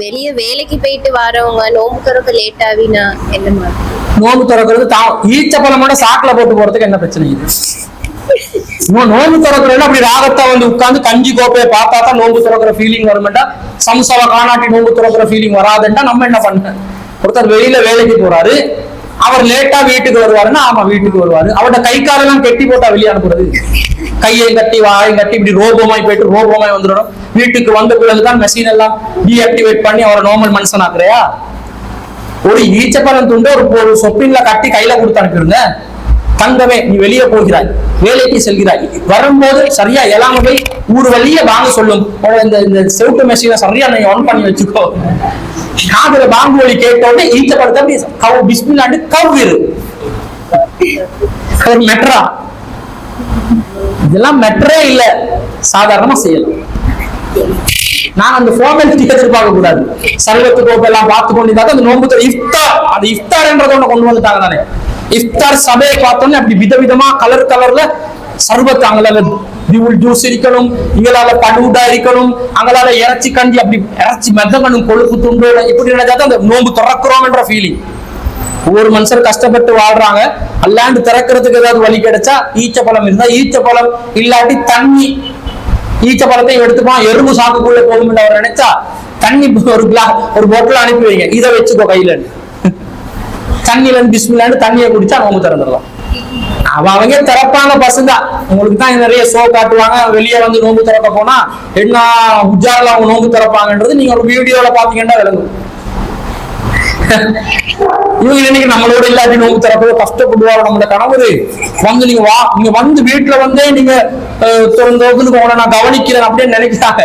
வெளிய வேலைக்கு போயிட்டு வரவங்க நோம்பு திறக்க லேட் ஆவினா என்ன மாதிரி? நோம்பு திறக்கிறது ஈச்சப்பழமோட சாக்குல போட்டு போறதுக்கு என்ன பிரச்சனை இது? நோம்பு திறக்கிறேன்னா அப்படி ராகத்தா வந்து உட்கார்ந்து கஞ்சி கோப்பையை பார்த்தா தான் நோம்பு திறக்கிற ஃபீலிங் வருமெண்டா, சம்சாவை காணாட்டி நோம்பு திறக்கிற ஃபீலிங் வராதுன்னா நம்ம என்ன பண்ண? ஒருத்தர் வெளியில வேலைக்கு போறாரு, அவர் லேட்டா வீட்டுக்கு வருவாருன்னா ஆமா வீட்டுக்கு வருவாரு. அவரோட கை காலெல்லாம் கெட்டி போட்டா வெளியே அனுப்புறது, கையை கட்டி வாயை கட்டி இப்படி ரோபோமாய் போயிட்டு ரோபோமாய் வந்துடும். வீட்டுக்கு வந்த பிறகுதான் மெஷின் எல்லாம் டீஆக்டிவேட் பண்ணி அவரை நார்மல் மனுஷன் ஆக்குறியா? ஒரு ஈச்சப்பழம் துண்டு ஒரு சொப்பின்ல கட்டி கையில கொடுத்து அனுப்பிடுங்க. தங்கமே நீ வெளியே போகிறாய், வேலைக்கு செல்கிறாய், வரும்போது சரியா எல்லாமே போய் ஊர் வழிய வாங்க சொல்லும். இந்த செவுட்டு மெஷினை சரியா நீ ஆன் பண்ணி வச்சுக்கோ. காதுல பாம்பு ஒலி கேட்டோடனே ஈச்சப்பழத்தை அப்படி கவு பிஸ்மில்லாண்டு கவ்விரு. ஒரு மெட்ரா, இதெல்லாம் மெட்ரே இல்ல, சாதாரணமா செய்யலாம். நான் அந்த ஃபார்மாலிட்டி எதிர்பார்க்க கூடாது. சர்வத்து கோப்பை எல்லாம் பார்த்து கொண்டு அந்த நோம்பு இஃப்தார், அந்த இஃப்தார்ன்றத ஒண்ணு கொண்டு வந்துட்டாங்க தானே. இஃப்தார் சபையை பார்த்தோன்னே அப்படி விதவிதமா கலர் கலர்ல சர்வத்து, அங்களால ஜூஸ் இருக்கணும், இங்களால படுடா இருக்கணும், அங்களால இறைச்சி கண்டி அப்படி இறைச்சி மெதங்கணும் கொழுப்பு துண்டோட, இப்படி நினைச்சாதான் அந்த நோம்பு திறக்கிறோம் என்ற ஃபீலிங். ஒவ்வொரு மனுஷர் கஷ்டப்பட்டு வாழ்றாங்க, அல்லாண்டு திறக்கிறதுக்கு ஏதாவது வழி கிடைச்சா ஈச்சப்பழம் இருந்தா ஈச்சப்பழம், இல்லாட்டி தண்ணி. ஈச்சப்பழத்தை எடுத்துப்பான் எறும்பு சாக்குக்குள்ள போகும் அவர் நினைச்சா தண்ணி ஒரு போட்டில் அனுப்பி வைங்க, இதை வச்சுக்கோ கையில. தண்ணில இருந்து பிஸ்மில்லாண்டு தண்ணியை குடிச்சா நோம்பு திறந்துடலாம். அவங்க திறப்பாங்க பசங்க, உங்களுக்கு தான் நிறைய ஷோ காட்டுவாங்க. வெளியே வந்து நோம்பு திறக்க போனா என்ன உஜாரில் அவங்க நோம்பு திறப்பாங்கன்றது நீங்க ஒரு வீடியோல பாத்தீங்கன்னா விளங்கும். இவங்க இன்னைக்கு நம்மளோட இல்லாட்டி நோம்பு திறப்போ கஷ்டப்படுவாங்க. நம்மளோட கணவர் வந்து நீங்க வந்து வீட்டுல வந்தே நீங்க திறந்து நான் கவனிக்கிறேன் அப்படின்னு நினைக்கிறாங்க.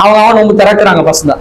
அவங்க நோம்பு திறக்கிறாங்க பசங்க.